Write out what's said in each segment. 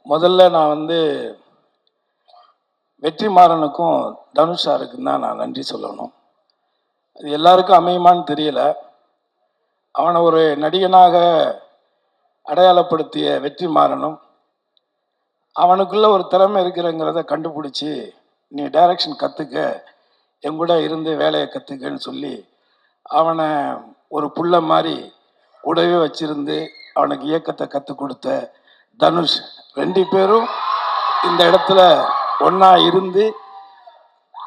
முதல்ல நான் வந்து வெற்றிமாறனுக்கும் தனுஷ் சாருக்கும் தான் நான் நன்றி சொல்லணும். அது எல்லாருக்கும் அமையுமான்னு தெரியல. அவனை ஒரு நடிகனாக அடையாளப்படுத்திய வெற்றிமாறனும் அவனுக்குள்ள ஒரு திறமை இருக்கிறங்கிறத கண்டுபிடிச்சி, நீ டைரக்ஷன் கற்றுக்க, என் கூட இருந்து வேலையை கற்றுக்கன்னு சொல்லி அவனை ஒரு புள்ள மாதிரி கூடவே வச்சிருந்து அவனுக்கு இயக்கத்தை கற்றுக் கொடுத்த தனுஷ், 2 பேரும் இந்த இடத்துல ஒன்றா இருந்து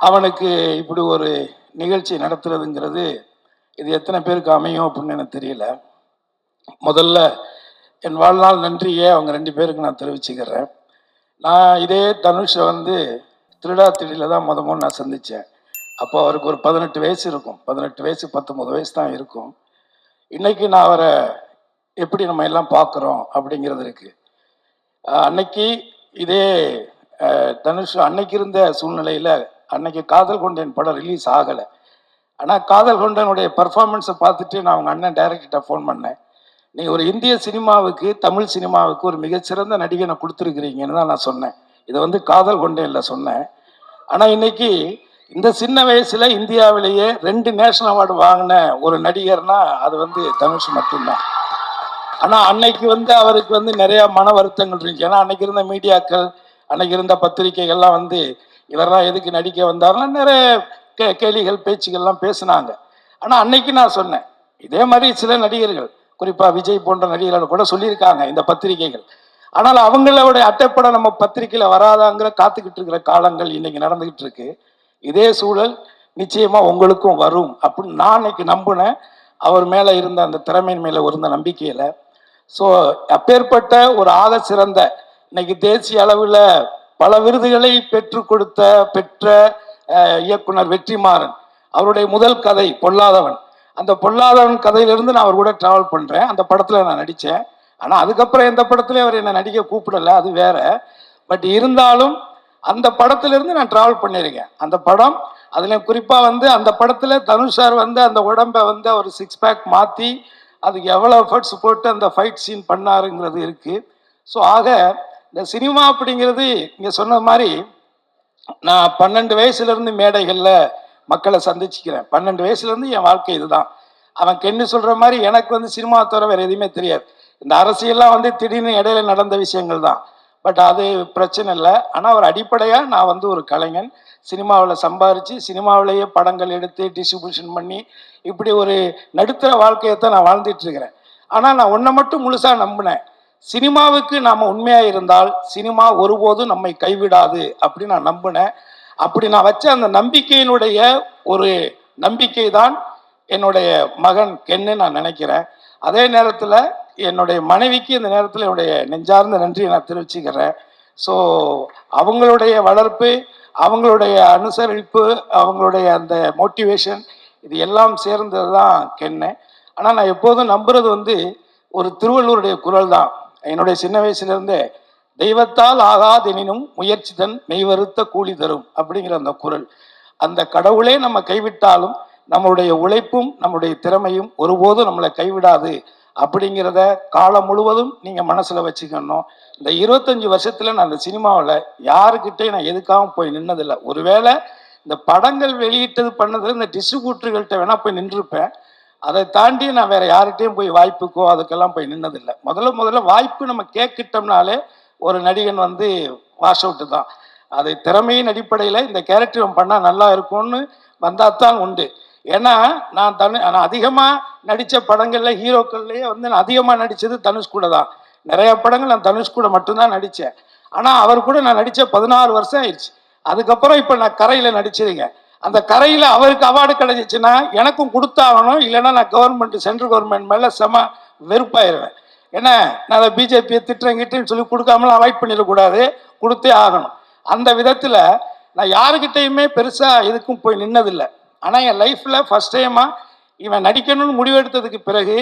அவனுக்கு இப்படி ஒரு நிகழ்ச்சி நடத்துறதுங்கிறது இது எத்தனை பேருக்கு அமையும் அப்படின்னு எனக்கு தெரியல. முதல்ல என் வாழ்நாள் நன்றியை அவங்க 2 பேருக்கு நான் தெரிவிச்சுக்கிறேன். நான் இதே தனுஷை வந்து திருடாத்திரியில் தான் முதல் நான் சந்தித்தேன். அப்போ அவருக்கு ஒரு 18 வயசு இருக்கும். 18 வயசு 19 வயசு தான் இருக்கும். இன்னைக்கு நான் அவரை எப்படி நம்ம எல்லாம் பார்க்குறோம் அப்படிங்கிறது இருக்குது. அன்னைக்கு இதே தனுஷ் அன்னைக்கு இருந்த சூழ்நிலையில் அன்னைக்கு காதல் கொண்டேன் படம் ரிலீஸ் ஆகலை. ஆனால் காதல் கொண்டனுடைய பர்ஃபார்மன்ஸை பார்த்துட்டு நான் அவங்க அண்ணன் டைரக்டர்கிட்ட ஃபோன் பண்ணேன். நீங்கள் ஒரு இந்திய சினிமாவுக்கு, தமிழ் சினிமாவுக்கு ஒரு மிகச்சிறந்த நடிகனை கொடுத்துருக்கிறீங்கன்னு தான் நான் சொன்னேன். இதை வந்து காதல் கொண்டேனில் சொன்னேன். ஆனால் இன்னைக்கு இந்த சின்ன வயசில் இந்தியாவிலேயே 2 நேஷனல் அவார்டு வாங்கின ஒரு நடிகர்னா அது வந்து தனுஷ் மட்டும்தான். ஆனால் அன்னைக்கு வந்து அவருக்கு வந்து நிறையா மன வருத்தங்கள் இருந்துச்சு. ஏன்னா அன்னைக்கு இருந்த மீடியாக்கள், அன்னைக்கு இருந்த பத்திரிகைகள்லாம் வந்து இவரெல்லாம் எதுக்கு நடிக்க வந்தாருன்னா நிறைய கேலிகள் பேச்சுகள்லாம் பேசினாங்க. ஆனால் அன்னைக்கு நான் சொன்னேன், இதே மாதிரி சில நடிகர்கள், குறிப்பாக விஜய் போன்ற நடிகர்கள் கூட சொல்லியிருக்காங்க இந்த பத்திரிகைகள். ஆனால் அவங்களோட அட்டைப்படம் நம்ம பத்திரிகையில் வராதாங்கிற காத்துக்கிட்டு இருக்கிற காலங்கள் இன்னைக்கு நடந்துகிட்டு இருக்கு. இதே சூழல் நிச்சயமா உங்களுக்கும் வரும் அப்படின்னு நான் இன்னைக்கு நம்பினேன். அவர் மேலே இருந்த அந்த திறமையின் மேலே இருந்த நம்பிக்கையில். ஸோ அப்பேற்பட்ட ஒரு ஆக சிறந்த, இன்னைக்கு தேசிய அளவில் பல விருதுகளை பெற்ற இயக்குனர் வெற்றிமாறன், அவருடைய முதல் கதை பொல்லாதவன். அந்த பொல்லாதவன் கதையிலிருந்து நான் அவர் கூட டிராவல் பண்ணுறேன். அந்த படத்தில் நான் நடித்தேன். ஆனால் அதுக்கப்புறம் எந்த படத்துலையும் அவர் என்னை நடிக்க கூப்பிடலை, அது வேற. பட் இருந்தாலும் அந்த படத்திலிருந்து நான் டிராவல் பண்ணியிருக்கேன். அந்த படம் அதுலேயும் குறிப்பாக வந்து அந்த படத்தில் தனுஷ் சார் வந்து அந்த உடம்பை வந்து அவர் 6 பேக் மாற்றி அதுக்கு எவ்வளோ எஃபர்ட்ஸ் போட்டு அந்த ஃபைட் சீன் பண்ணாருங்கிறது இருக்குது. ஸோ ஆக இந்த சினிமா அப்படிங்கிறது இங்கே சொன்ன மாதிரி நான் 12 வயசுலேருந்து மேடைகளில் மக்களை சந்திச்சுக்கிறேன். 12 வயசுலேருந்து என் வாழ்க்கை இதுதான். அவன் கென்னு சொல்கிற மாதிரி எனக்கு வந்து சினிமா தவிர வேறு எதுவுமே தெரியாது. இந்த அரசியல்லாம் வந்து திடீர்னு இடையில நடந்த விஷயங்கள் தான். பட் அது பிரச்சனை இல்லை. ஆனால் ஒரு அடிப்படையாக நான் வந்து ஒரு கலைஞன், சினிமாவில் சம்பாரித்து சினிமாவிலேயே படங்கள் எடுத்து டிஸ்ட்ரிபியூஷன் பண்ணி இப்படி ஒரு நடுத்தர வாழ்க்கையை தான் நான் வாழ்ந்துட்டுருக்கிறேன். ஆனால் நான் ஒன்றை மட்டும் முழுசாக நம்பினேன், சினிமாவுக்கு நாம் உண்மையாக இருந்தால் சினிமா ஒருபோதும் நம்மை கைவிடாது அப்படின்னு நான் நம்பினேன். அப்படி நான் வச்ச அந்த நம்பிக்கையினுடைய ஒரு நம்பிக்கை தான் என்னுடைய மகன் கென்னு நான் நினைக்கிறேன். அதே நேரத்தில் என்னுடைய மனைவிக்கு இந்த நேரத்தில் என்னுடைய நெஞ்சார்ந்த நன்றியை நான் தெரிவிச்சுக்கிறேன். ஸோ அவங்களுடைய வளர்ப்பு, அவங்களுடைய அனுசரிப்பு, அவங்களுடைய அந்த மோட்டிவேஷன், இது எல்லாம் சேர்ந்தது தான் கென்னு. ஆனால் நான் எப்போதும் நம்புறது வந்து ஒரு திருவள்ளுவருடைய குரல் தான். என்னுடைய சின்ன வயசுலேருந்தே தெய்வத்தால் ஆகாதெனினும் முயற்சி தன் மெய்வருத்த கூலி தரும் அப்படிங்கிற அந்த குரல், அந்த கடவுளே நம்ம கைவிட்டாலும் நம்மளுடைய உழைப்பும் நம்மளுடைய திறமையும் ஒருபோதும் நம்மளை கைவிடாது அப்படிங்கிறத காலம் முழுவதும் நீங்கள் மனசில் வச்சுக்கணும். இந்த 25 வருஷத்தில் நான் இந்த சினிமாவில் யாருக்கிட்டே நான் எதுக்காகவும் போய் நின்னதில்லை. ஒருவேளை இந்த படங்கள் வெளியிட்டது பண்ணதில் இந்த டிஸ்ட்ரிபியூட்டர்கள்ட்ட வேணால் போய் நின்றுருப்பேன். அதை தாண்டி நான் வேறு யார்கிட்டையும் போய் வாய்ப்புக்கோ அதுக்கெல்லாம் போய் நின்னதில்லை. முதல்ல வாய்ப்பு நம்ம கேட்கிட்டோம்னாலே ஒரு நடிகன் வந்து வாஷ் அவுட்டு தான். அதை திறமையின் அடிப்படையில் இந்த கேரக்டர் பண்ணால் நல்லா இருக்கும்னு வந்தால் தான் உண்டு. ஏன்னா நான் அதிகமாக நடித்த படங்களில் ஹீரோக்கள்லேயே வந்து நான் அதிகமாக நடித்தது தனுஷ் கூட தான். நிறையா படங்கள் நான் தனுஷ் கூட மட்டும்தான் நடித்தேன். ஆனால் அவர் கூட நான் நடித்த 16 வருஷம் ஆயிடுச்சு. அதுக்கப்புறம் இப்போ நான் கரையில் நடிச்சிருக்கேன். அந்த கரையில் அவருக்கு அவார்டு கிடைச்சிச்சுன்னா எனக்கும் கொடுத்தாகணும். இல்லைன்னா நான் சென்ட்ரல் கவர்மெண்ட் மேலே வெறுப்பாயிருவேன். ஏன்னா நான் அதை பிஜேபியை திட்டங்கிட்டேன்னு சொல்லி கொடுக்காமலாம் அவாய்ட் பண்ணிடக்கூடாது, கொடுத்தே ஆகணும். அந்த விதத்தில் நான் யாருக்கிட்டையுமே பெருசாக எதுக்கும் போய் நின்னதில்லை. ஆனால் என் லைஃப்பில் ஃபஸ்ட் டைமாக இவன் நடிக்கணும்னு முடிவெடுத்ததுக்கு பிறகு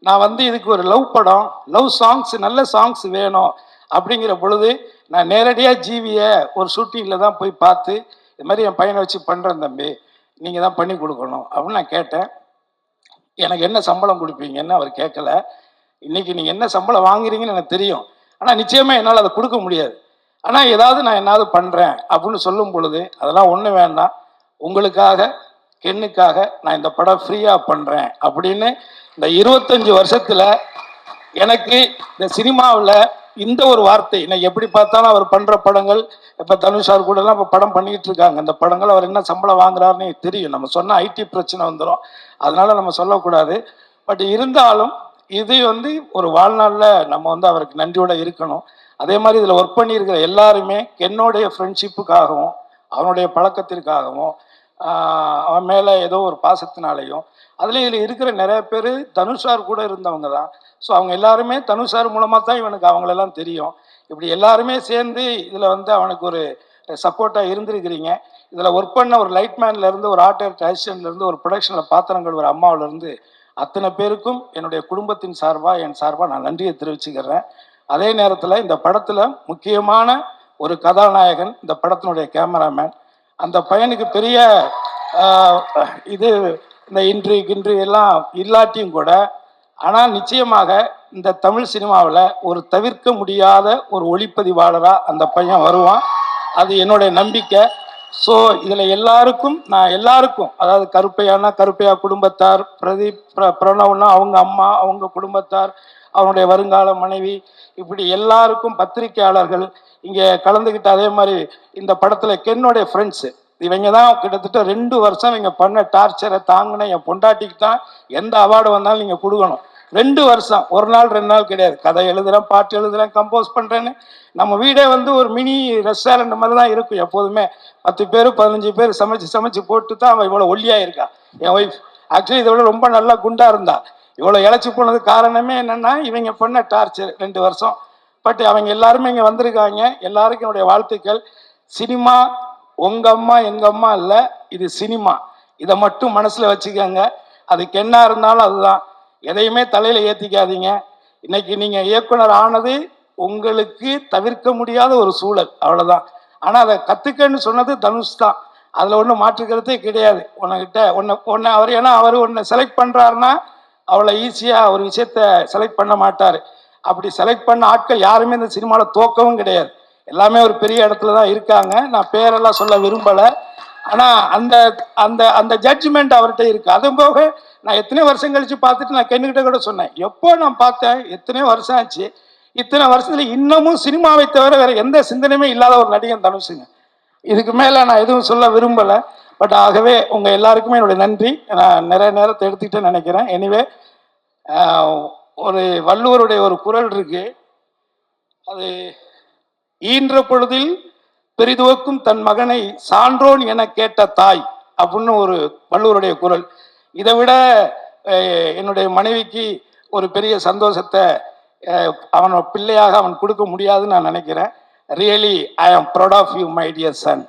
நான் வந்து இதுக்கு ஒரு லவ் படம், லவ் சாங்ஸ், நல்ல சாங்ஸ் வேணும் அப்படிங்கிற பொழுது நான் நேரடியாக ஜீவியை ஒரு ஷூட்டிங்கில் தான் போய் பார்த்து, இது மாதிரி என் பையனை வச்சு பண்ணுறேன் தம்பி, நீங்கள் தான் பண்ணி கொடுக்கணும் அப்படின்னு நான் கேட்டேன். எனக்கு என்ன சம்பளம் கொடுப்பீங்கன்னு அவர் கேட்கல. இன்றைக்கி நீங்கள் என்ன சம்பளம் வாங்குறீங்கன்னு எனக்கு தெரியும். ஆனால் நிச்சயமாக என்னால் அதை கொடுக்க முடியாது. ஆனால் ஏதாவது நான் என்னாவது பண்ணுறேன் அப்படின்னு சொல்லும் பொழுது அதெல்லாம் ஒன்றும் வேண்டாம், உங்களுக்காக கென்னுக்காக நான் இந்த படம் ஃப்ரீயாக பண்ணுறேன் அப்படின்னு இந்த 25 வருஷத்தில் எனக்கு இந்த சினிமாவில் இந்த ஒரு வார்த்தை, இன்னைக்கு எப்படி பார்த்தாலும் அவர் பண்ணுற படங்கள், இப்போ தனுஷார் கூட எல்லாம் இப்போ படம் பண்ணிக்கிட்டு இருக்காங்க. அந்த படங்கள் அவர் என்ன சம்பளம் வாங்குறாருன்னு தெரியும். நம்ம சொன்னால் ஐடி பிரச்சனை வந்துடும், அதனால நம்ம சொல்லக்கூடாது. பட் இருந்தாலும் இது வந்து ஒரு வாழ்நாளில் நம்ம வந்து அவருக்கு நன்றியோட இருக்கணும். அதே மாதிரி இதில் ஒர்க் பண்ணியிருக்கிற எல்லாருமே என்னுடைய ஃப்ரெண்ட்ஷிப்புக்காகவும் அவனுடைய பழக்கத்திற்காகவும் அவன் மேலே ஏதோ ஒரு பாசத்தினாலையும், அதுலேயும் இதில் இருக்கிற நிறைய பேர் தனுஷார் கூட இருந்தவங்க தான். ஸோ அவங்க எல்லாருமே தனுஷார் மூலமாக தான் இவனுக்கு அவங்களெல்லாம் தெரியும். இப்படி எல்லாருமே சேர்ந்து இதில் வந்து அவனுக்கு ஒரு சப்போர்ட்டாக இருந்திருக்கிறீங்க. இதில் ஒர்க் பண்ண ஒரு லைட்மேன்லேருந்து, ஒரு ஆர்ட் டைரக்டர் அசிஸ்டன்ட்லேருந்து, ஒரு ப்ரொடக்ஷனில் பாத்திரங்கள் ஒரு அம்மாவிலேருந்து அத்தனை பேருக்கும் என்னுடைய குடும்பத்தின் சார்பாக என் சார்பாக நான் நன்றியை தெரிவிச்சுக்கிறேன். அதே நேரத்தில் இந்த படத்தில் முக்கியமான ஒரு கதாநாயகன் இந்த படத்தினுடைய கேமராமேன். அந்த பையனுக்கு பெரிய இது இந்த இன்று எல்லாம் இல்லாட்டியும் கூட, ஆனால் நிச்சயமாக இந்த தமிழ் சினிமாவில் ஒரு தவிர்க்க முடியாத ஒரு ஒளிப்பதிவாளராக அந்த பையன் வருவான், அது என்னுடைய நம்பிக்கை. ஸோ இதில் நான் எல்லாருக்கும் அதாவது கருப்பையா குடும்பத்தார், பிரதீப் பிரணவ்னா அவங்க அம்மா, அவங்க குடும்பத்தார், அவனுடைய வருங்கால மனைவி, இப்படி எல்லாருக்கும், பத்திரிகையாளர்கள் இங்கே கலந்துக்கிட்ட, அதே மாதிரி இந்த படத்தில் கென்னுடைய ஃப்ரெண்ட்ஸு, இவங்க தான் கிட்டத்தட்ட 2 வருஷம் இவங்க பண்ண டார்ச்சரை தாங்கின என் பொண்டாட்டிக்கு தான் எந்த அவார்டு வந்தாலும் நீங்கள் கொடுக்கணும். 2 வருஷம், ஒரு நாள் 2 நாள் கிடையாது. கதை எழுதுகிறேன், பாட்டு எழுதுகிறேன், கம்போஸ் பண்ணுறேன்னு. நம்ம வீடே வந்து ஒரு மினி ரெஸ்டாரண்ட் மாதிரி தான் இருக்கும் எப்போதுமே. 10 பேர் 15 பேர் சமைச்சு போட்டு தான் அவன் இவ்வளோ ஒல்லியாக இருக்கா. என் ஒய்ஃப் ஆக்சுவலி இதை விட ரொம்ப நல்லா குண்டாக இருந்தா. இவ்வளோ இழைச்சி போனது காரணமே என்னென்னா இவங்க பண்ண டார்ச்சர் 2 வருஷம். பட் அவங்க எல்லாருமே இங்கே வந்திருக்காங்க. எல்லாருக்கும் என்னுடைய வாழ்த்துக்கள். சினிமா உங்கள் அம்மா எங்கள் அம்மா இல்லை, இது சினிமா. இதை மட்டும் மனசில் வச்சுக்கோங்க. அதுக்கு என்ன இருந்தாலும் அதுதான். எதையுமே தலையில் ஏற்றிக்காதீங்க. இன்னைக்கு நீங்கள் இயக்குனர் ஆனது உங்களுக்கு தவிர்க்க முடியாத ஒரு சூழல், அவ்வளோதான். ஆனால் அதை கற்றுக்கன்னு சொன்னது தனுஷ் தான், அதில் ஒன்றும் மாற்றுக்கிறதே கிடையாது. உன்னை அவர் ஏன்னா அவர் ஒன்றை செலக்ட் பண்ணுறாருன்னா அவ்வளோ ஈஸியாக ஒரு விஷயத்த செலக்ட் பண்ண மாட்டார். அப்படி செலக்ட் பண்ண ஆட்கள் யாருமே இந்த சினிமாவில் தோக்கவும் கிடையாது. எல்லாமே ஒரு பெரிய இடத்துல தான் இருக்காங்க. நான் பேரெல்லாம் சொல்ல விரும்பலை. ஆனால் அந்த அந்த அந்த ஜட்ஜ்மெண்ட் அவர்கிட்ட இருக்குது. அதுவும் போக நான் எத்தனை வருஷம் கழித்து பார்த்துட்டு நான் கென்னுக்கிட்ட கூட சொன்னேன், எப்போ நான் பார்த்தேன், எத்தனை வருஷம் ஆச்சு, இத்தனை வருஷத்தில் இன்னமும் சினிமாவை தவிர வேறு எந்த சிந்தனையுமே இல்லாத ஒரு நடிகன் தனுஷுங்க. இதுக்கு மேலே நான் எதுவும் சொல்ல விரும்பலை. பட் ஆகவே உங்கள் எல்லாருக்குமே என்னுடைய நன்றி. நான் நிறைய நேரத்தை எடுத்துக்கிட்டேன்னு நினைக்கிறேன். எனிவே, ஒரு வள்ளுவருடைய ஒரு குறள் இருக்கு, அது ஈன்ற பொழுதில் பெரிதுவக்கும் தன் மகனை சான்றோன் என கேட்ட தாய் அப்படின்னு ஒரு வள்ளுவருடைய குறள். இதை விட என்னுடைய மனைவிக்கு ஒரு பெரிய சந்தோஷத்தை அவன் பிள்ளையாக அவன் கொடுக்க முடியாதுன்னு நான் நினைக்கிறேன். Really I am proud of you my dear Sun.